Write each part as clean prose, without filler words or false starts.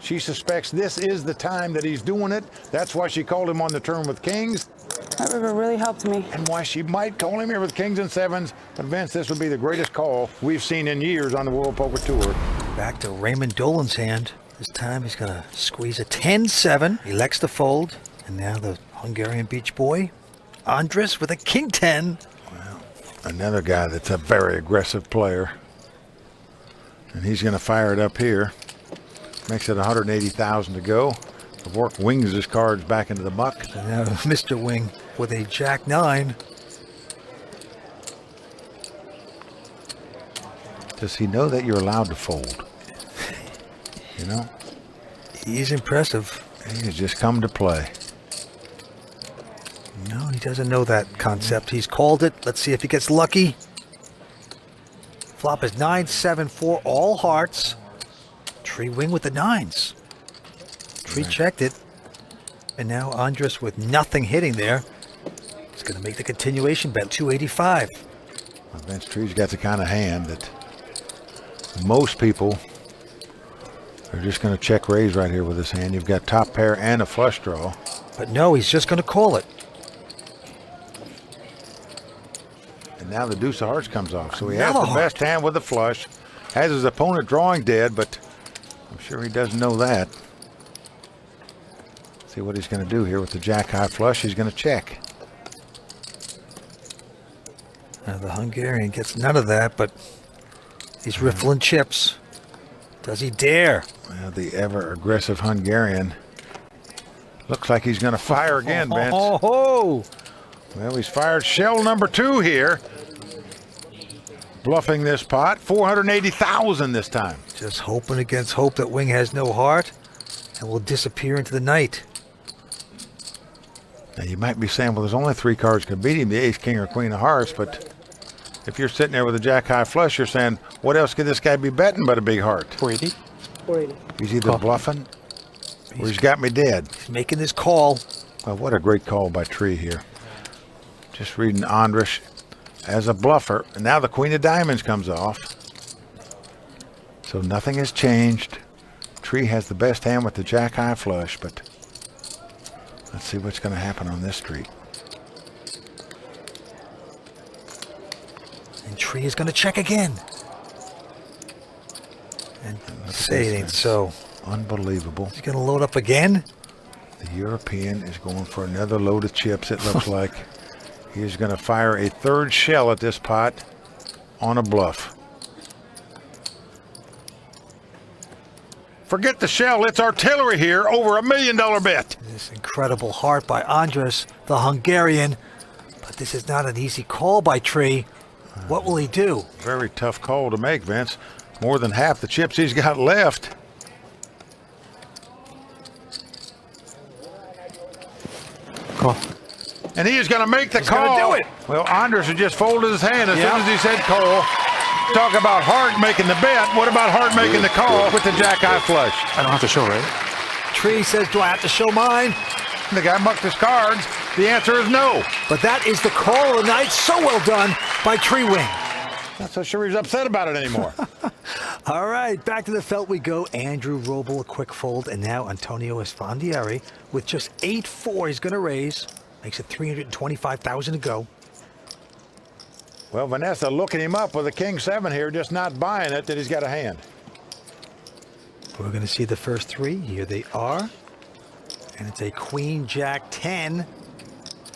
She suspects this is the time that he's doing it. That's why she called him on the turn with kings. That river really helped me. And why she might call him here with kings and sevens. But Vince, this would be the greatest call we've seen in years on the World Poker Tour. Back to Raymond Dolan's hand. This time he's going to squeeze a 10-7. He elects to fold. And now the Hungarian beach boy, Andres, with a king 10. Well, another guy that's a very aggressive player. And he's going to fire it up here. Makes it 180,000 to go. Vork wings his cards back into the muck. So now Mr. Wing with a jack 9. Does he know that you're allowed to fold? You know? He's impressive. He has just come to play. No, he doesn't know that concept. He's called it. Let's see if he gets lucky. Flop is 9-7-4, all hearts. Tree Wing with the 9s. Tree checked it. And now Andres with nothing hitting there. He's going to make the continuation bet, 285. Well, Vince Tree's got the kind of hand that most people are just going to check raise right here with his hand. You've got top pair and a flush draw. But no, he's just going to call it. And now the deuce of hearts comes off. So he has the best hand with the flush. Has his opponent drawing dead, but I'm sure he doesn't know that. See what he's going to do here with the jack high flush. He's going to check. Now the Hungarian gets none of that, but he's riffling chips. Does he dare? Well, the ever aggressive Hungarian looks like he's going to fire again, Vince. Well, he's fired shell number 2 here. Bluffing this pot, 480,000 this time. Just hoping against hope that Wing has no heart and will disappear into the night. Now you might be saying, well, there's only 3 cards can beat him, the ace, king, or queen of hearts, but if you're sitting there with a jack high flush, you're saying, what else could this guy be betting but a big heart? 480. 480. He's either bluffing or he's got me dead. He's making this call. Well, what a great call by Tree here. Just reading Andres as a bluffer. And now the queen of diamonds comes off. So nothing has changed. Tree has the best hand with the jack high flush, but let's see what's going to happen on this street. And Tree is going to check again. And say it ain't so. Unbelievable. He's going to load up again. The European is going for another load of chips, it looks like. He's going to fire a 3rd shell at this pot on a bluff. Forget the shell, it's artillery here, over $1 million bet. This incredible heart by Andres, the Hungarian. But this is not an easy call by Tree. What will he do? Very tough call to make, Vince. More than half the chips he's got left. Call. And he is going to make the call. He's gonna do it. Well, Andres had just folded his hand as soon as he said call. Talk about Hart making the bet. What about Hart making the call with the jack high flush? I don't have to show, right? Tree says, do I have to show mine? The guy mucked his cards. The answer is no. But that is the call of the night. So well done by Tree Wing. Not so sure he's upset about it anymore. All right, back to the felt we go. Andrew Roble, a quick fold, and now Antonio Esfandiari with just 8-4. He's going to raise. Makes it 325,000 to go. Well, Vanessa looking him up with a king 7 here, just not buying it that he's got a hand. We're going to see the first 3. Here they are. And it's a queen jack 10.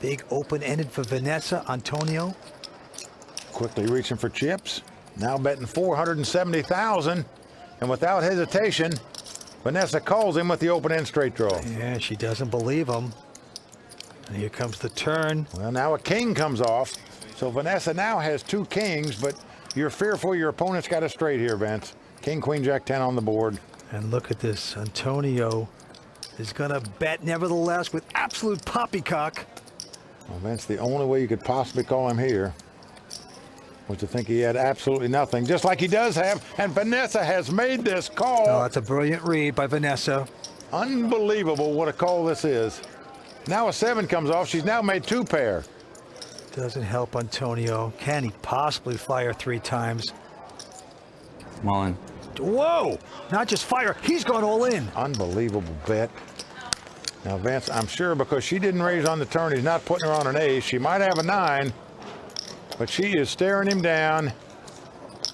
Big open-ended for Vanessa. Antonio. Quickly reaching for chips. Now betting 470,000. And without hesitation, Vanessa calls him with the open-end straight draw. Yeah, she doesn't believe him. And here comes the turn. Well, now a king comes off. So Vanessa now has 2 kings, but you're fearful your opponent's got a straight here, Vince. King, queen, jack 10 on the board. And look at this. Antonio is going to bet nevertheless with absolute poppycock. Well, Vince, the only way you could possibly call him here was to think he had absolutely nothing, just like he does have. And Vanessa has made this call. Oh, that's a brilliant read by Vanessa. Unbelievable what a call this is. Now a 7 comes off. She's now made 2 pair. Doesn't help Antonio. Can he possibly fire 3 times? I'm all in. Whoa! Not just fire, he's gone all in. Unbelievable bet. Now, Vince, I'm sure because she didn't raise on the turn, he's not putting her on an ace. She might have a 9, but she is staring him down.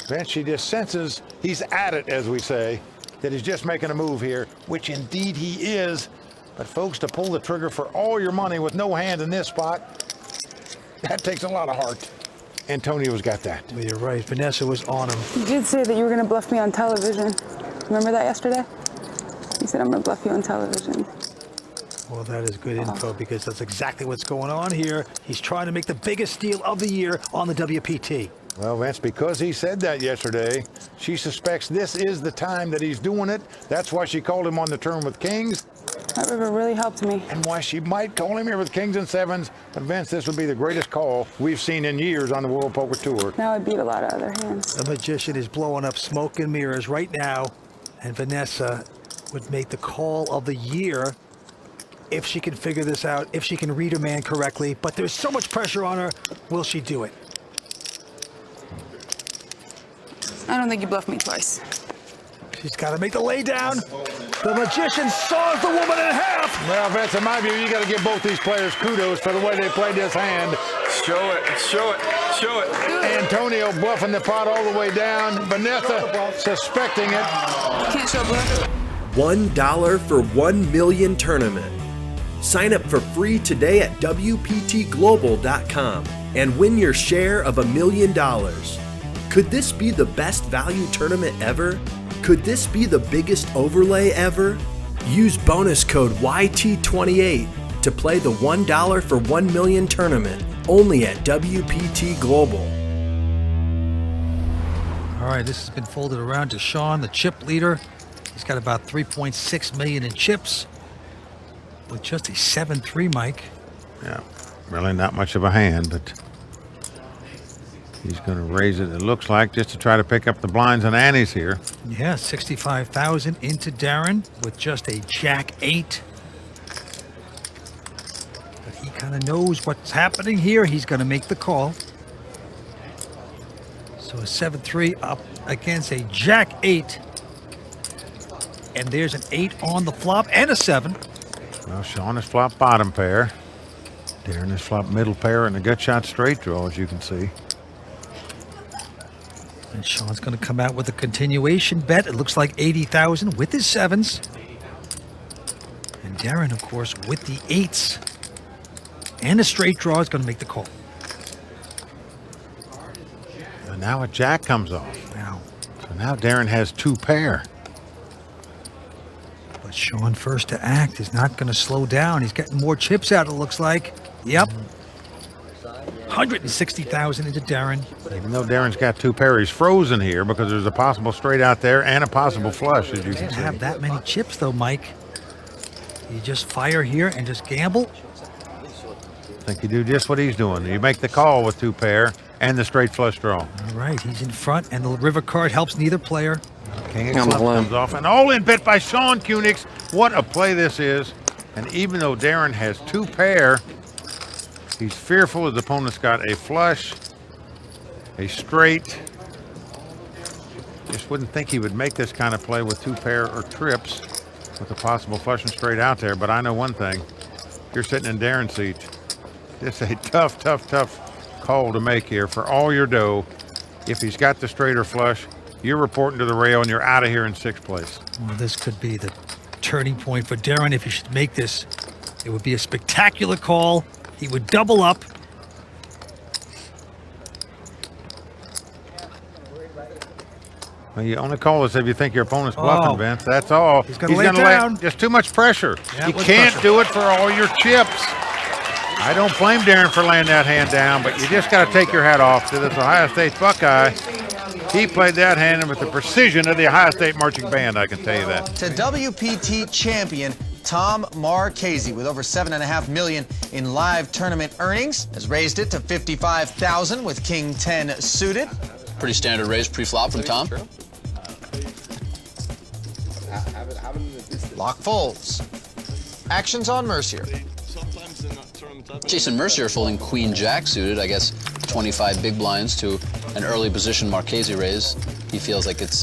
Vince, she just senses he's at it, as we say, that he's just making a move here, which indeed he is. But folks, to pull the trigger for all your money with no hand in this spot, that takes a lot of heart. Antonio's got that. Well, you're right. Vanessa was on him. You did say that you were going to bluff me on television. Remember that yesterday? You said I'm going to bluff you on television. Well, that is good info because that's exactly what's going on here. He's trying to make the biggest deal of the year on the WPT. Well, Vince, because he said that yesterday, she suspects this is the time that he's doing it. That's why she called him on the turn with kings. That river really helped me. And why she might call him here with kings and 7s. But Vince, this would be the greatest call we've seen in years on the World Poker Tour. Now I beat a lot of other hands. The magician is blowing up smoke and mirrors right now. And Vanessa would make the call of the year if she can figure this out, if she can read her man correctly. But there's so much pressure on her. Will she do it? I don't think you bluffed me twice. She's got to make the lay down. The magician saws the woman in half. Well, Vince, in my view, you got to give both these players kudos for the way they played this hand. Show it, show it, show it. Antonio bluffing the pot all the way down. Vanessa suspecting it. Can't show bluff. $1 for 1 million tournament. Sign up for free today at WPTglobal.com and win your share of $1 million. Could this be the best value tournament ever? Could this be the biggest overlay ever? Use bonus code YT28 to play the $1 for 1 million tournament only at WPT Global. All right, this has been folded around to Sean, the chip leader. He's got about 3.6 million in chips with just a 7-3, Mike. Yeah, really not much of a hand, but he's going to raise it, it looks like, just to try to pick up the blinds and antes here. Yeah, 65,000 into Darren with just a Jack-8. But he kind of knows what's happening here. He's going to make the call. So a 7-3 up against a Jack-8. And there's an 8 on the flop and a 7. Well, Sean has flopped bottom pair. Darren has flopped middle pair and a gut shot straight draw, as you can see. And Sean's going to come out with a continuation bet. It looks like 80,000 with his 7s. And Darren, of course, with the 8s. And a straight draw is going to make the call. And now a jack comes off. Now, So now Darren has 2 pair. but Sean first to act is not going to slow down. He's getting more chips out, it looks like. Yep. 160,000 into Darren. Even though Darren's got 2 pair, he's frozen here because there's a possible straight out there and a possible flush, as you can Can't see. have that many chips, though, Mike. You just fire here and just gamble. I think you do just what he's doing. You make the call with 2 pair and the straight flush draw. All right, he's in front, and the river card helps neither player. King of clubs comes off. An all-in bet by Sean Kunix. What a play this is. And even though Darren has 2 pair, he's fearful his opponent's got a flush, a straight. Just wouldn't think he would make this kind of play with 2 pair or trips with a possible flush and straight out there. But I know one thing. You're sitting in Darren's seat. It's a tough, tough, tough call to make here for all your dough. If he's got the straight or flush, you're reporting to the rail and you're out of here in 6th place. Well, this could be the turning point for Darren if he should make this. It would be a spectacular call. He would double up. Well, you only call this if you think your opponent's bluffing, Oh. Vince. That's all. He's gonna lay it down. Just too much pressure. Yeah, You with can't pressure. do it for all your chips. I don't blame Darren for laying that hand down, but you just got to take your hat off to this Ohio State Buckeye. He played that hand with the precision of the Ohio State marching band, I can tell you that. To WPT champion Tom Marchese with over $7.5 million in live tournament earnings has raised it to $55,000 with King 10 suited. Pretty standard raise pre-flop from Tom. Lock folds. Actions on Mercier. Jason Mercier folding Queen Jack suited, I guess 25 big blinds to an early position Marchese raise. He feels like it's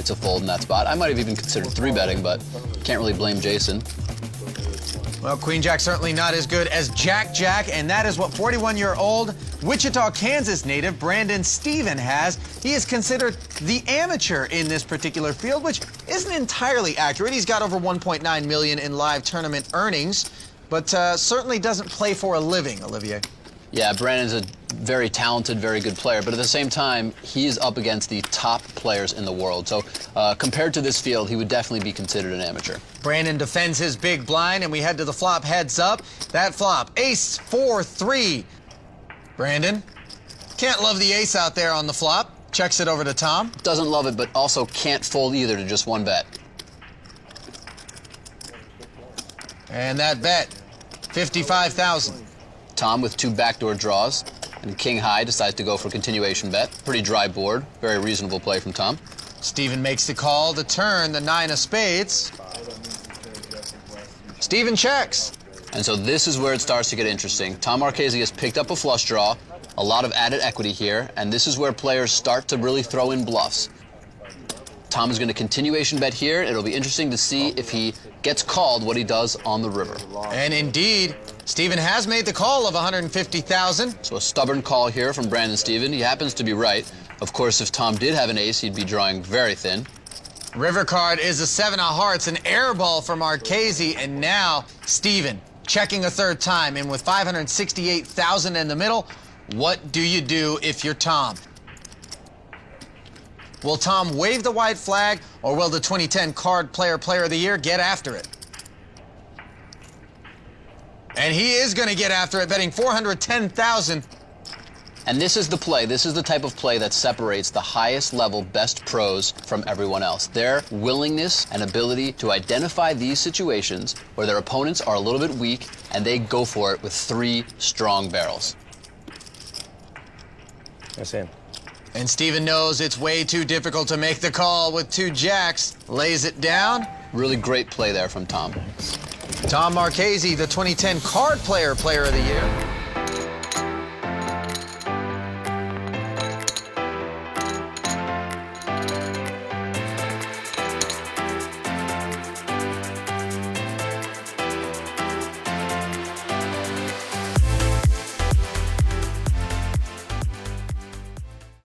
to fold in that spot. I might have even considered 3-betting, but can't really blame Jason. Well, Queen Jack certainly not as good as Jack Jack, and that is what 41-year-old Wichita, Kansas native Brandon Stephen has. He is considered the amateur in this particular field, which isn't entirely accurate. He's got over 1.9 million in live tournament earnings, but certainly doesn't play for a living, Olivier. Yeah, Brandon's a very talented, very good player, but at the same time, he is up against the top players in the world. So compared to this field, he would definitely be considered an amateur. Brandon defends his big blind, and we head to the flop heads up. That flop, ace 4-3. Brandon can't love the ace out there on the flop. Checks it over to Tom. Doesn't love it, but also can't fold either to just one bet. And that bet, 55,000. Tom with 2 backdoor draws, and king high decides to go for continuation bet. Pretty dry board, very reasonable play from Tom. Stephen makes the call to turn the 9 of spades. Stephen checks. And so this is where it starts to get interesting. Tom Marchese has picked up a flush draw, a lot of added equity here, and this is where players start to really throw in bluffs. Tom is going to continuation bet here. It'll be interesting to see if he gets called, what he does on the river. And indeed, Stephen has made the call of 150,000. So a stubborn call here from Brandon Stephen. He happens to be right. Of course, if Tom did have an ace, he'd be drawing very thin. River card is a 7 of hearts, an air ball from Marchese, and now Stephen checking a third time, and with 568,000 in the middle, what do you do if you're Tom? Will Tom wave the white flag, or will the 2010 Card Player of the Year get after it? And he is going to get after it, betting 410,000. And this is the play. This is the type of play that separates the highest level best pros from everyone else. Their willingness and ability to identify these situations where their opponents are a little bit weak and they go for it with 3 strong barrels. That's in. And Stephen knows it's way too difficult to make the call with 2 jacks. Lays it down. Really great play there from Tom. Tom Marchese, the 2010 Card Player of the Year.